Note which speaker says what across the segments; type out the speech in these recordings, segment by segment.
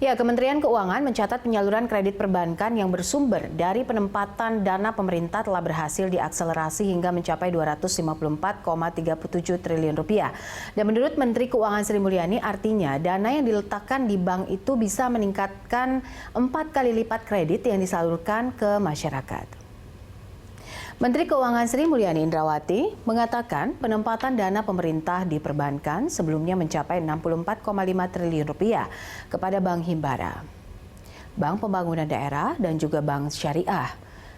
Speaker 1: Ya, Kementerian Keuangan mencatat penyaluran kredit perbankan yang bersumber dari penempatan dana pemerintah telah berhasil diakselerasi hingga mencapai 254,37 triliun rupiah. Dan menurut Menteri Keuangan Sri Mulyani, artinya dana yang diletakkan di bank itu bisa meningkatkan 4 kali lipat kredit yang disalurkan ke masyarakat. Menteri Keuangan Sri Mulyani Indrawati mengatakan penempatan dana pemerintah di perbankan sebelumnya mencapai 64,5 triliun rupiah kepada Bank Himbara, Bank Pembangunan Daerah, dan juga Bank Syariah.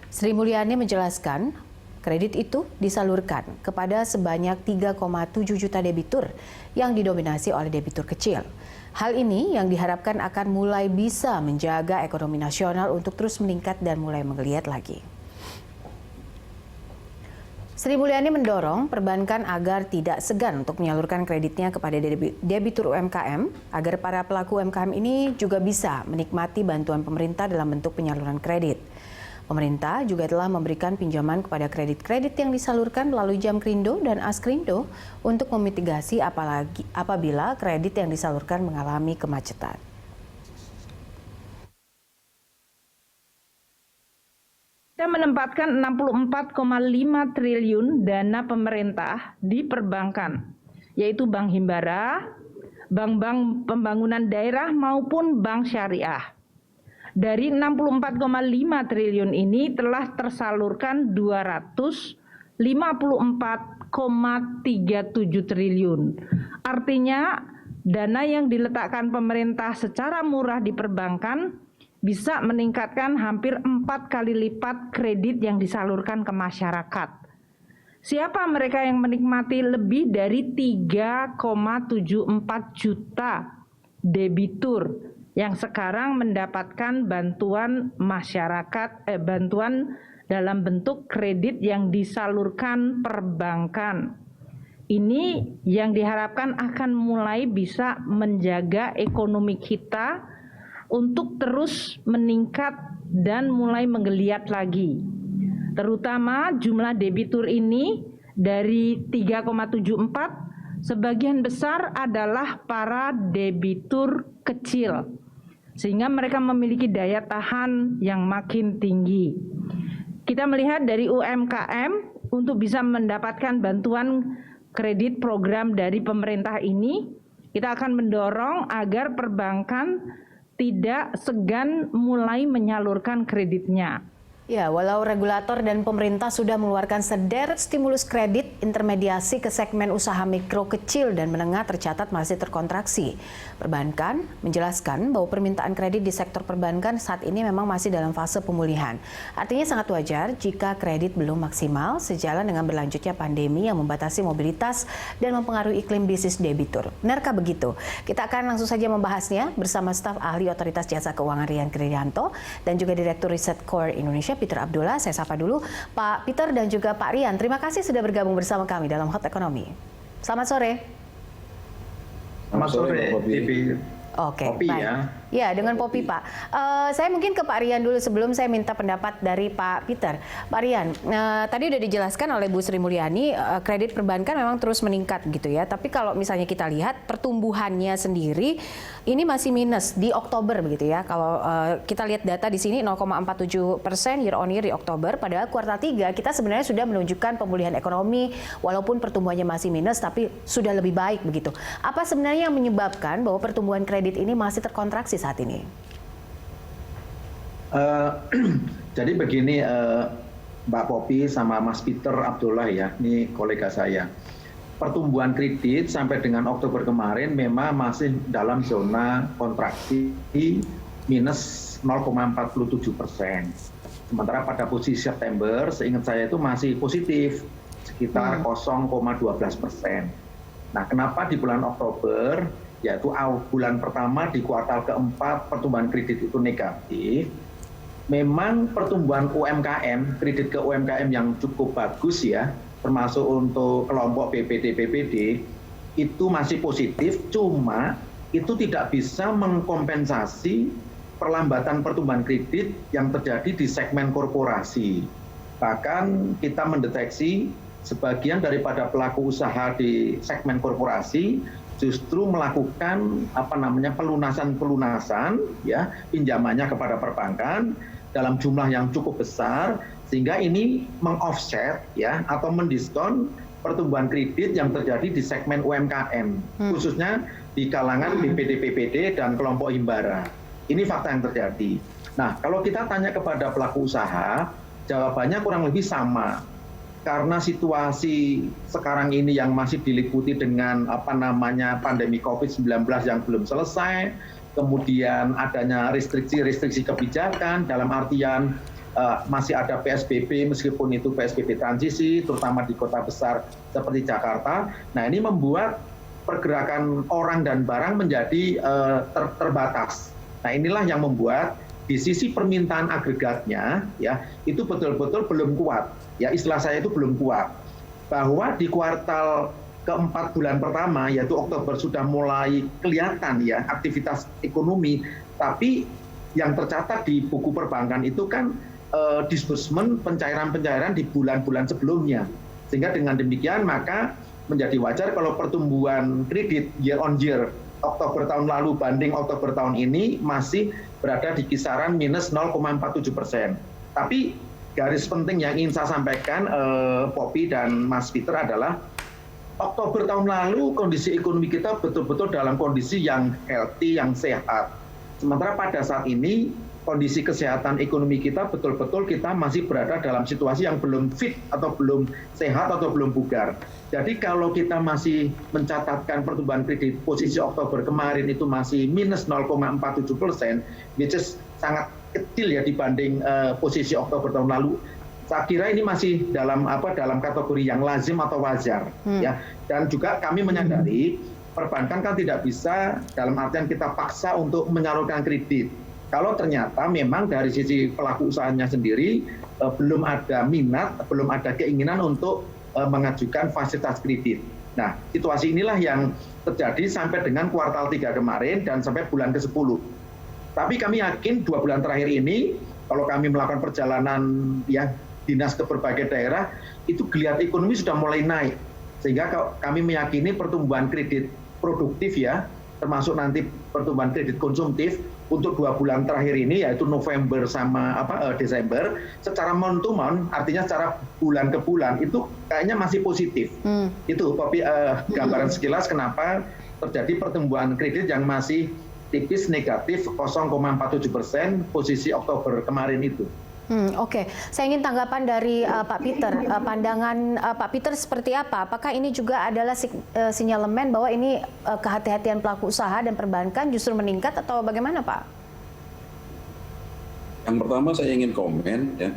Speaker 1: Sri Mulyani menjelaskan kredit itu disalurkan kepada sebanyak 3,7 juta debitur yang didominasi oleh debitur kecil. Hal ini yang diharapkan akan mulai bisa menjaga ekonomi nasional untuk terus meningkat dan mulai menggeliat lagi. Sri Mulyani mendorong perbankan agar tidak segan untuk menyalurkan kreditnya kepada debitur UMKM agar para pelaku UMKM ini juga bisa menikmati bantuan pemerintah dalam bentuk penyaluran kredit. Pemerintah juga telah memberikan pinjaman kepada kredit-kredit yang disalurkan melalui Jamkrindo dan Askrindo untuk memitigasi apabila kredit yang disalurkan mengalami kemacetan.
Speaker 2: Kita menempatkan 64,5 triliun dana pemerintah di perbankan, yaitu Bank Himbara, Bank Pembangunan Daerah maupun Bank Syariah. Dari 64,5 triliun ini telah tersalurkan 254,37 triliun. Artinya dana yang diletakkan pemerintah secara murah di perbankan bisa meningkatkan hampir 4 kali lipat kredit yang disalurkan ke masyarakat. Siapa mereka yang menikmati? Lebih dari 3,74 juta debitur yang sekarang mendapatkan bantuan bantuan dalam bentuk kredit yang disalurkan perbankan. Ini yang diharapkan akan mulai bisa menjaga ekonomi kita untuk terus meningkat dan mulai menggeliat lagi. Terutama jumlah debitur ini dari 3,74, sebagian besar adalah para debitur kecil, sehingga mereka memiliki daya tahan yang makin tinggi. Kita melihat dari UMKM untuk bisa mendapatkan bantuan kredit program dari pemerintah ini, kita akan mendorong agar perbankan tidak segan mulai menyalurkan kreditnya.
Speaker 1: Ya, walau regulator dan pemerintah sudah mengeluarkan sederet stimulus kredit, intermediasi ke segmen usaha mikro, kecil, dan menengah tercatat masih terkontraksi. Perbankan menjelaskan bahwa permintaan kredit di sektor perbankan saat ini memang masih dalam fase pemulihan. Artinya sangat wajar jika kredit belum maksimal sejalan dengan berlanjutnya pandemi yang membatasi mobilitas dan mempengaruhi iklim bisnis debitur. Benarkah begitu? Kita akan langsung saja membahasnya bersama staf ahli Otoritas Jasa Keuangan Rian Kridianto dan juga Direktur Riset Core Indonesia Peter Abdullah. Saya sapa dulu Pak Peter dan juga Pak Rian. Terima kasih sudah bergabung bersama kami dalam Hot Ekonomi. Selamat sore.
Speaker 3: Selamat sore, TV.
Speaker 1: Oke,
Speaker 3: Popi,
Speaker 1: baik. Ya, dengan Popi, Pak. Saya mungkin ke Pak Rian dulu sebelum saya minta pendapat dari Pak Peter. Pak Rian, tadi udah dijelaskan oleh Bu Sri Mulyani, kredit perbankan memang terus meningkat gitu ya. Tapi kalau misalnya kita lihat pertumbuhannya sendiri, ini masih minus di Oktober begitu ya. Kalau kita lihat data di sini 0,47% year on year di Oktober. Padahal kuartal 3 kita sebenarnya sudah menunjukkan pemulihan ekonomi, walaupun pertumbuhannya masih minus, tapi sudah lebih baik begitu. Apa sebenarnya yang menyebabkan bahwa pertumbuhan kredit ini masih terkontraksi saat ini?
Speaker 3: Jadi begini, Mbak Popi sama Mas Peter Abdullah ya, ini kolega saya. Pertumbuhan kredit sampai dengan Oktober kemarin memang masih dalam zona kontraksi minus 0,47%. Sementara pada posisi September, seingat saya itu masih positif, sekitar 0,12%. Nah, kenapa di bulan Oktober, yaitu bulan pertama di kuartal keempat pertumbuhan kredit itu negatif? Memang pertumbuhan UMKM, kredit ke UMKM yang cukup bagus ya, termasuk untuk kelompok BPD-BPD, itu masih positif, cuma itu tidak bisa mengkompensasi perlambatan pertumbuhan kredit yang terjadi di segmen korporasi. Bahkan kita mendeteksi sebagian daripada pelaku usaha di segmen korporasi justru melakukan pelunasan ya pinjamannya kepada perbankan dalam jumlah yang cukup besar, sehingga ini mengoffset ya atau mendiskon pertumbuhan kredit yang terjadi di segmen UMKM, khususnya di kalangan BPD-PPD dan kelompok himbara. Ini fakta yang terjadi. Nah, kalau kita tanya kepada pelaku usaha, jawabannya kurang lebih sama. Karena situasi sekarang ini yang masih diliputi dengan pandemi COVID-19 yang belum selesai, kemudian adanya restriksi kebijakan dalam artian masih ada PSBB meskipun itu PSBB transisi, terutama di kota besar seperti Jakarta. Nah, ini membuat pergerakan orang dan barang menjadi terbatas. Nah, inilah yang membuat di sisi permintaan agregatnya ya itu betul-betul belum kuat. Ya, istilah saya itu belum kuat. Bahwa di kuartal keempat bulan pertama yaitu Oktober sudah mulai kelihatan ya aktivitas ekonomi, tapi yang tercatat di buku perbankan itu kan disbursement pencairan-pencairan di bulan-bulan sebelumnya. Sehingga dengan demikian maka menjadi wajar kalau pertumbuhan kredit year on year Oktober tahun lalu banding Oktober tahun ini masih berada di kisaran minus 0,47%. Tapi garis penting yang ingin saya sampaikan Poppy dan Mas Peter adalah Oktober tahun lalu kondisi ekonomi kita betul-betul dalam kondisi yang healthy, yang sehat. Sementara pada saat ini kondisi kesehatan ekonomi kita betul-betul kita masih berada dalam situasi yang belum fit atau belum sehat atau belum bugar. Jadi kalau kita masih mencatatkan pertumbuhan kredit posisi Oktober kemarin itu masih minus 0,47%, which is sangat kecil ya dibanding posisi Oktober tahun lalu. Saya kira ini masih dalam kategori yang lazim atau wajar ya. Dan juga kami menyadari perbankan kan tidak bisa dalam artian kita paksa untuk menyalurkan kredit. Kalau ternyata memang dari sisi pelaku usahanya sendiri belum ada minat, belum ada keinginan untuk mengajukan fasilitas kredit. Nah, situasi inilah yang terjadi sampai dengan kuartal 3 kemarin dan sampai bulan ke-10. Tapi kami yakin 2 bulan terakhir ini, kalau kami melakukan perjalanan ya dinas ke berbagai daerah, itu geliat ekonomi sudah mulai naik. Sehingga kami meyakini pertumbuhan kredit produktif ya, termasuk nanti pertumbuhan kredit konsumtif untuk 2 bulan terakhir ini yaitu November sama Desember secara month to month, artinya secara bulan ke bulan itu kayaknya masih positif. Itu Poppy gambaran sekilas kenapa terjadi pertumbuhan kredit yang masih tipis negatif 0,47% posisi Oktober kemarin itu.
Speaker 1: Oke. Saya ingin tanggapan dari Pak Peter. Pandangan Pak Peter seperti apa? Apakah ini juga adalah sinyalemen bahwa ini kehati-hatian pelaku usaha dan perbankan justru meningkat atau bagaimana, Pak?
Speaker 4: Yang pertama saya ingin komen ya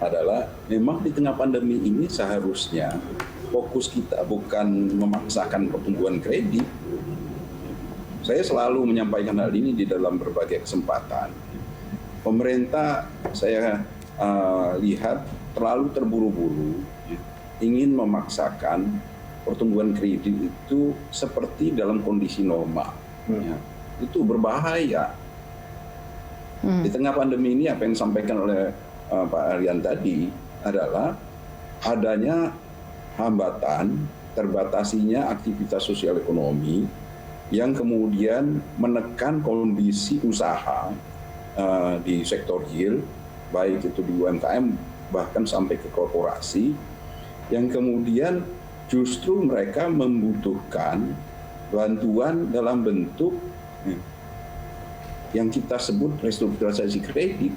Speaker 4: adalah memang di tengah pandemi ini seharusnya fokus kita bukan memaksakan pertumbuhan kredit. Saya selalu menyampaikan hal ini di dalam berbagai kesempatan. Pemerintah saya lihat terlalu terburu-buru ingin memaksakan pertumbuhan kredit itu seperti dalam kondisi normal. Ya. Itu berbahaya. Di tengah pandemi ini apa yang disampaikan oleh Pak Aryan tadi adalah adanya hambatan terbatasinya aktivitas sosial ekonomi yang kemudian menekan kondisi usaha di sektor real, baik itu di UMKM bahkan sampai ke korporasi, yang kemudian justru mereka membutuhkan bantuan dalam bentuk yang kita sebut restrukturisasi kredit.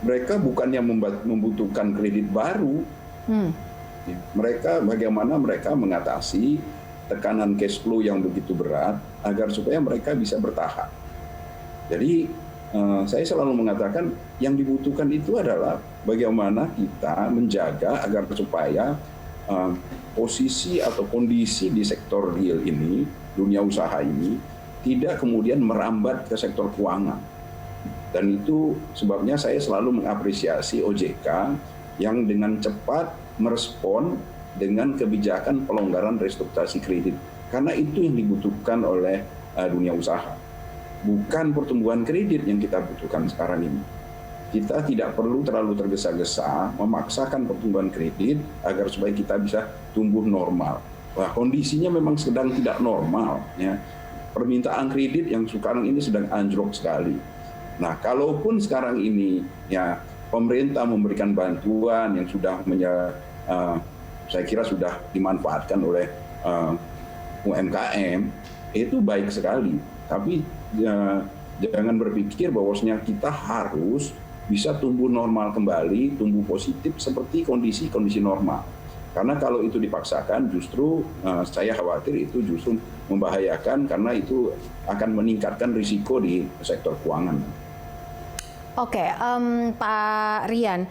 Speaker 4: Mereka bukannya membutuhkan kredit baru, mereka bagaimana mereka mengatasi tekanan cash flow yang begitu berat agar supaya mereka bisa bertahan. Jadi saya selalu mengatakan yang dibutuhkan itu adalah bagaimana kita menjaga agar supaya posisi atau kondisi di sektor real ini, dunia usaha ini, tidak kemudian merambat ke sektor keuangan. Dan itu sebabnya saya selalu mengapresiasi OJK yang dengan cepat merespon dengan kebijakan pelonggaran restrukturisasi kredit. Karena itu yang dibutuhkan oleh dunia usaha. Bukan pertumbuhan kredit yang kita butuhkan sekarang ini. Kita tidak perlu terlalu tergesa-gesa memaksakan pertumbuhan kredit agar supaya kita bisa tumbuh normal. wah kondisinya memang sedang tidak normal, ya. Permintaan kredit yang sekarang ini sedang anjlok sekali. Nah, kalaupun sekarang ini ya pemerintah memberikan bantuan yang sudah saya kira sudah dimanfaatkan oleh UMKM, itu baik sekali. Tapi jangan berpikir bahwasanya kita harus bisa tumbuh normal kembali, tumbuh positif seperti kondisi normal. Karena kalau itu dipaksakan justru saya khawatir itu justru membahayakan karena itu akan meningkatkan risiko di sektor keuangan.
Speaker 1: Oke, Pak Rian,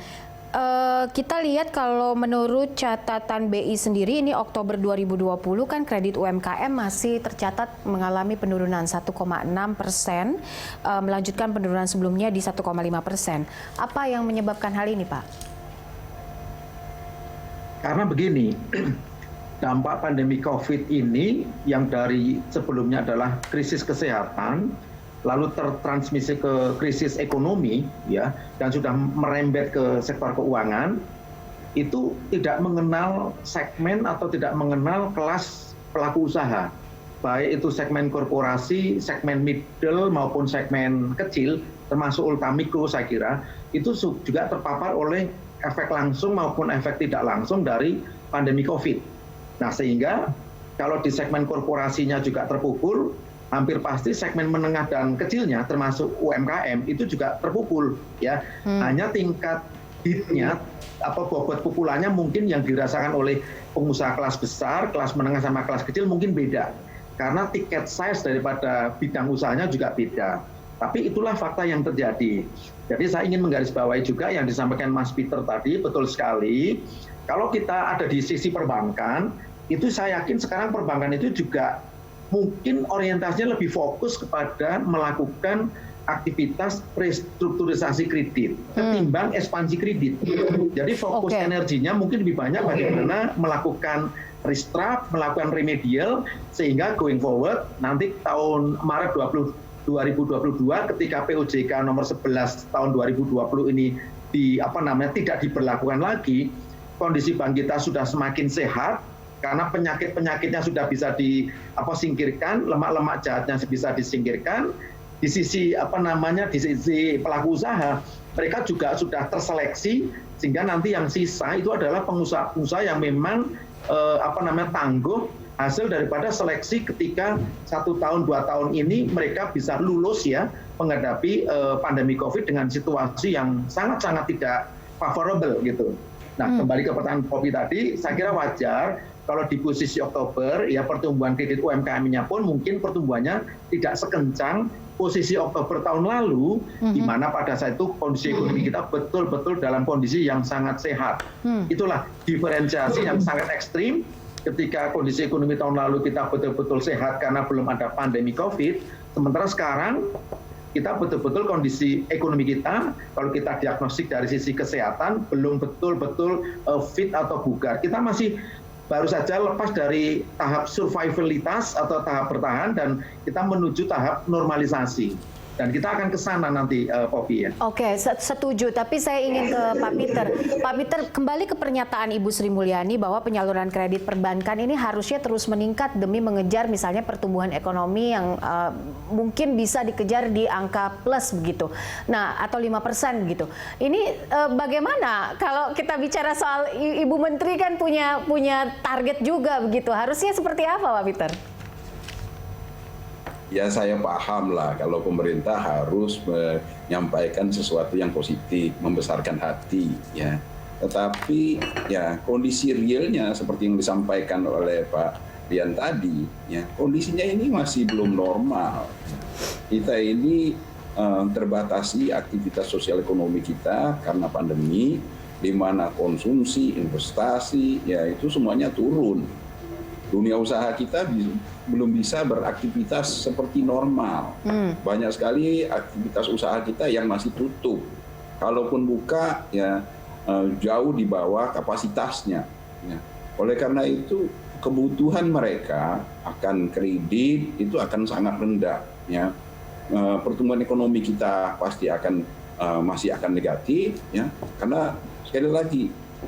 Speaker 1: kita lihat kalau menurut catatan BI sendiri ini Oktober 2020 kan kredit UMKM masih tercatat mengalami penurunan 1,6%, melanjutkan penurunan sebelumnya di 1,5%. Apa yang menyebabkan hal ini, Pak?
Speaker 3: Karena begini, dampak pandemi COVID ini yang dari sebelumnya adalah krisis kesehatan, lalu tertransmisi ke krisis ekonomi, ya, dan sudah merembet ke sektor keuangan, itu tidak mengenal segmen atau tidak mengenal kelas pelaku usaha, baik itu segmen korporasi, segmen middle maupun segmen kecil, termasuk ultramikro saya kira, itu juga terpapar oleh efek langsung maupun efek tidak langsung dari pandemi COVID. Nah, sehingga kalau di segmen korporasinya juga terpukul, hampir pasti segmen menengah dan kecilnya termasuk UMKM itu juga terpukul, ya. Hanya tingkat hitnya atau bobot pukulannya mungkin yang dirasakan oleh pengusaha kelas besar, kelas menengah sama kelas kecil mungkin beda. Karena tiket size daripada bidang usahanya juga beda. Tapi itulah fakta yang terjadi. Jadi saya ingin menggarisbawahi juga yang disampaikan Mas Peter tadi, betul sekali. Kalau kita ada di sisi perbankan, itu saya yakin sekarang perbankan itu juga mungkin orientasinya lebih fokus kepada melakukan aktivitas restrukturisasi kredit ketimbang ekspansi kredit. Jadi fokus energinya mungkin lebih banyak bagaimana melakukan restruct, melakukan remedial, sehingga going forward nanti tahun Maret 2022 ketika POJK nomor 11 tahun 2020 ini tidak diberlakukan lagi, kondisi bank kita sudah semakin sehat karena penyakit-penyakitnya sudah bisa disingkirkan, lemak-lemak jahatnya bisa disingkirkan. Di sisi di sisi pelaku usaha, mereka juga sudah terseleksi sehingga nanti yang sisa itu adalah pengusaha-pengusaha yang memang tangguh hasil daripada seleksi ketika 1 tahun 2 tahun ini mereka bisa lulus ya menghadapi pandemi COVID dengan situasi yang sangat-sangat tidak favorable gitu. Nah, kembali ke pertanyaan Poppy tadi, saya kira wajar kalau di posisi Oktober ya pertumbuhan kredit UMKM-nya pun mungkin pertumbuhannya tidak sekencang posisi Oktober tahun lalu, di mana pada saat itu kondisi ekonomi kita betul-betul dalam kondisi yang sangat sehat. Itulah diferensiasi yang sangat ekstrim. Ketika kondisi ekonomi tahun lalu kita betul-betul sehat karena belum ada pandemi COVID, sementara sekarang kita betul-betul kondisi ekonomi kita, kalau kita diagnostik dari sisi kesehatan, belum betul-betul fit atau bugar. Kita masih baru saja lepas dari tahap survivalitas atau tahap bertahan dan kita menuju tahap normalisasi. Dan kita akan ke sana nanti, Poppy ya.
Speaker 1: Oke, setuju. Tapi saya ingin ke Pak Peter. Pak Peter, kembali ke pernyataan Ibu Sri Mulyani bahwa penyaluran kredit perbankan ini harusnya terus meningkat demi mengejar misalnya pertumbuhan ekonomi yang mungkin bisa dikejar di angka plus begitu. Nah, atau 5% begitu. Ini bagaimana kalau kita bicara soal Ibu Menteri kan punya target juga begitu. Harusnya seperti apa, Pak Peter?
Speaker 4: Ya saya paham lah kalau pemerintah harus menyampaikan sesuatu yang positif, membesarkan hati ya. Tetapi ya kondisi realnya seperti yang disampaikan oleh Pak Rian tadi, ya kondisinya ini masih belum normal. Kita ini terbatasi aktivitas sosial ekonomi kita karena pandemi, di mana konsumsi, investasi, ya itu semuanya turun. Dunia usaha kita belum bisa beraktivitas seperti normal. Banyak sekali aktivitas usaha kita yang masih tutup. Kalaupun buka, ya jauh di bawah kapasitasnya. Ya. Oleh karena itu, kebutuhan mereka akan kredit itu akan sangat rendah. Ya. Pertumbuhan ekonomi kita pasti masih akan negatif. Ya. Karena sekali lagi,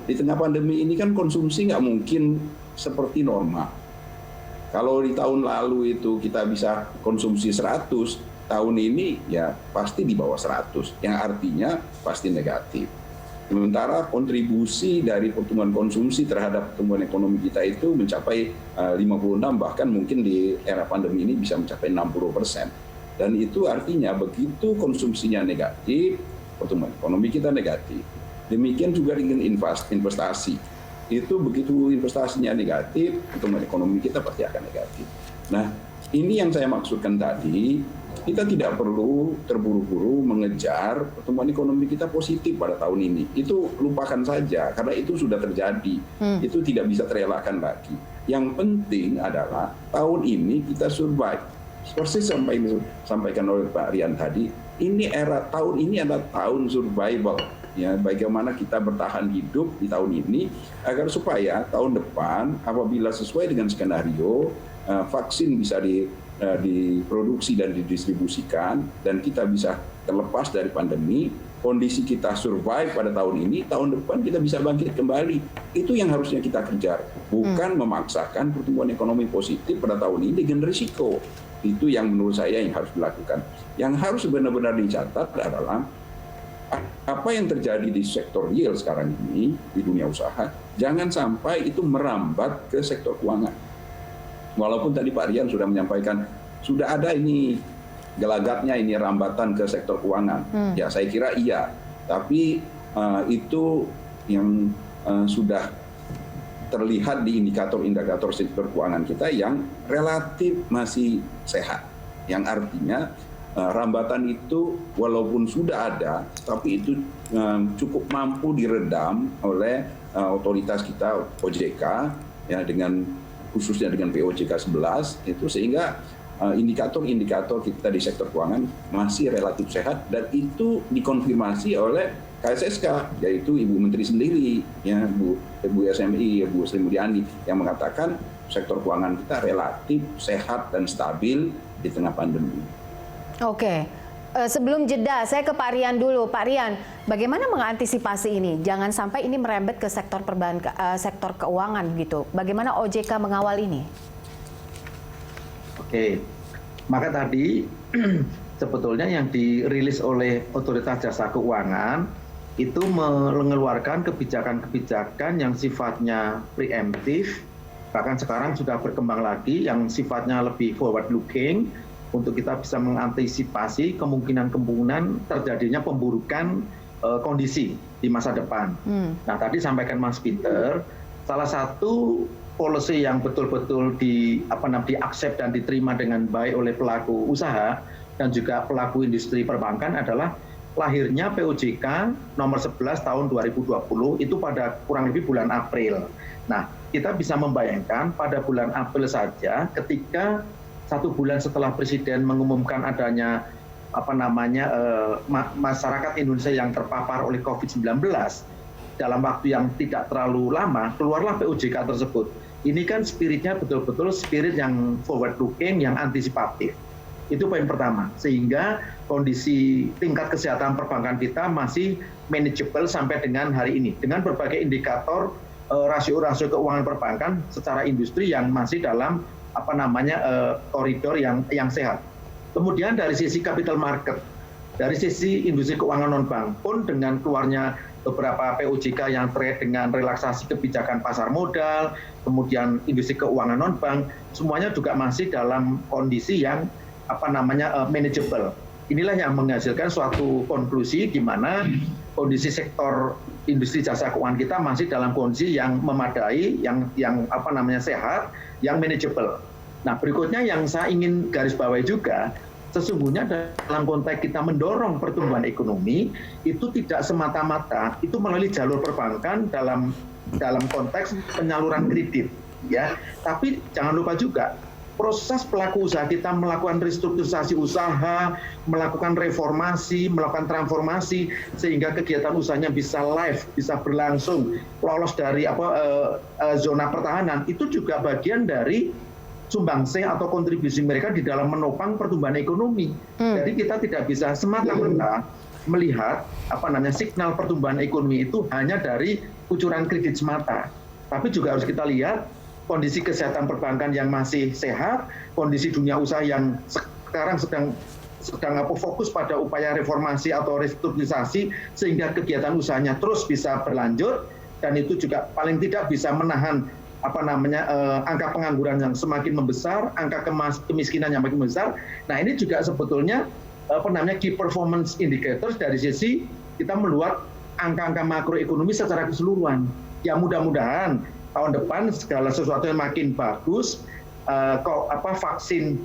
Speaker 4: di tengah pandemi ini kan konsumsi nggak mungkin seperti normal. Kalau di tahun lalu itu kita bisa konsumsi 100, tahun ini ya pasti di bawah 100, yang artinya pasti negatif. Sementara kontribusi dari pertumbuhan konsumsi terhadap pertumbuhan ekonomi kita itu mencapai 56, bahkan mungkin di era pandemi ini bisa mencapai 60%. Dan itu artinya begitu konsumsinya negatif, pertumbuhan ekonomi kita negatif. Demikian juga dengan investasi. Itu begitu investasinya negatif, pertumbuhan ekonomi kita pasti akan negatif. Nah, ini yang saya maksudkan tadi, kita tidak perlu terburu-buru mengejar pertumbuhan ekonomi kita positif pada tahun ini. Itu lupakan saja, karena itu sudah terjadi. Itu tidak bisa terelakkan lagi. Yang penting adalah tahun ini kita survive. Persis sampaikan oleh Pak Rian tadi, tahun ini adalah tahun survival. Ya, bagaimana kita bertahan hidup di tahun ini agar supaya tahun depan apabila sesuai dengan skenario vaksin bisa diproduksi dan didistribusikan dan kita bisa terlepas dari pandemi, kondisi kita survive pada tahun ini, tahun depan kita bisa bangkit kembali. Itu yang harusnya kita kejar, bukan memaksakan pertumbuhan ekonomi positif pada tahun ini dengan risiko. Itu yang menurut saya yang harus dilakukan. Yang harus benar-benar dicatat adalah apa yang terjadi di sektor real sekarang ini di dunia usaha, jangan sampai itu merambat ke sektor keuangan. Walaupun tadi Pak Rian sudah menyampaikan, sudah ada ini gelagatnya ini rambatan ke sektor keuangan. Ya saya kira iya, tapi itu yang sudah terlihat di indikator-indikator sektor keuangan kita yang relatif masih sehat. Yang artinya rambatan itu walaupun sudah ada, tapi itu cukup mampu diredam oleh otoritas kita OJK, ya khususnya dengan POJK 11 itu, sehingga indikator-indikator kita di sektor keuangan masih relatif sehat dan itu dikonfirmasi oleh KSSK, yaitu Ibu Menteri sendiri, ya Bu SMI, Bu Sri Mulyani yang mengatakan sektor keuangan kita relatif sehat dan stabil di tengah pandemi.
Speaker 1: Oke, sebelum jeda saya ke Pak Rian dulu. Pak Rian, bagaimana mengantisipasi ini? Jangan sampai ini merembet ke sektor sektor keuangan gitu. Bagaimana OJK mengawal ini?
Speaker 3: Oke, maka tadi sebetulnya yang dirilis oleh Otoritas Jasa Keuangan itu mengeluarkan kebijakan-kebijakan yang sifatnya preemptif, bahkan sekarang sudah berkembang lagi yang sifatnya lebih forward looking, untuk kita bisa mengantisipasi kemungkinan terjadinya pemburukan kondisi di masa depan. Nah, tadi sampaikan Mas Peter, salah satu policy yang betul-betul di-accept dan diterima dengan baik oleh pelaku usaha dan juga pelaku industri perbankan adalah lahirnya POJK nomor 11 tahun 2020 itu pada kurang lebih bulan April. Nah, kita bisa membayangkan pada bulan April saja ketika 1 bulan setelah Presiden mengumumkan adanya masyarakat Indonesia yang terpapar oleh COVID-19 dalam waktu yang tidak terlalu lama, keluarlah POJK tersebut. Ini kan spiritnya betul-betul spirit yang forward looking, yang antisipatif. Itu poin pertama, sehingga kondisi tingkat kesehatan perbankan kita masih manageable sampai dengan hari ini dengan berbagai indikator rasio-rasio keuangan perbankan secara industri yang masih dalam koridor yang sehat. Kemudian dari sisi capital market, dari sisi industri keuangan non-bank pun dengan keluarnya beberapa POJK yang terkait dengan relaksasi kebijakan pasar modal, kemudian industri keuangan non-bank, semuanya juga masih dalam kondisi yang manageable. Inilah yang menghasilkan suatu konklusi di mana kondisi sektor industri jasa keuangan kita masih dalam kondisi yang memadai, yang sehat, yang manageable. Nah, berikutnya yang saya ingin garis bawahi juga, sesungguhnya dalam konteks kita mendorong pertumbuhan ekonomi itu tidak semata-mata itu melalui jalur perbankan dalam konteks penyaluran kredit, ya. Tapi jangan lupa juga proses pelaku usaha kita melakukan restrukturisasi usaha, melakukan reformasi, melakukan transformasi sehingga kegiatan usahanya bisa live, bisa berlangsung, lolos dari zona pertahanan, itu juga bagian dari sumbangsih atau kontribusi mereka di dalam menopang pertumbuhan ekonomi. Jadi kita tidak bisa semata-mata melihat signal pertumbuhan ekonomi itu hanya dari kucuran kredit semata, tapi juga harus kita lihat kondisi kesehatan perbankan yang masih sehat, kondisi dunia usaha yang sekarang sedang fokus pada upaya reformasi atau restrukturisasi sehingga kegiatan usahanya terus bisa berlanjut, dan itu juga paling tidak bisa menahan angka pengangguran yang semakin membesar, angka kemiskinan yang makin besar. Nah, ini juga sebetulnya key performance indicators dari sisi kita melihat angka-angka makroekonomi secara keseluruhan. Ya mudah-mudahan tahun depan segala sesuatu yang makin bagus, vaksin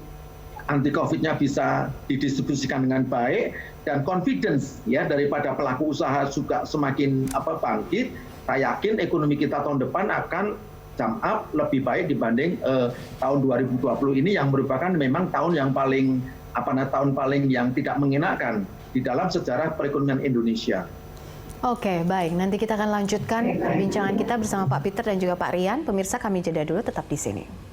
Speaker 3: anti COVID-nya bisa didistribusikan dengan baik, dan confidence ya daripada pelaku usaha juga semakin bangkit. Saya yakin ekonomi kita tahun depan akan jump up lebih baik dibanding tahun 2020 ini yang merupakan memang tahun yang paling yang tidak mengenakan di dalam sejarah perekonomian Indonesia.
Speaker 1: Oke, baik. Nanti kita akan lanjutkan perbincangan kita bersama Pak Peter dan juga Pak Rian. Pemirsa, kami jeda dulu, tetap di sini.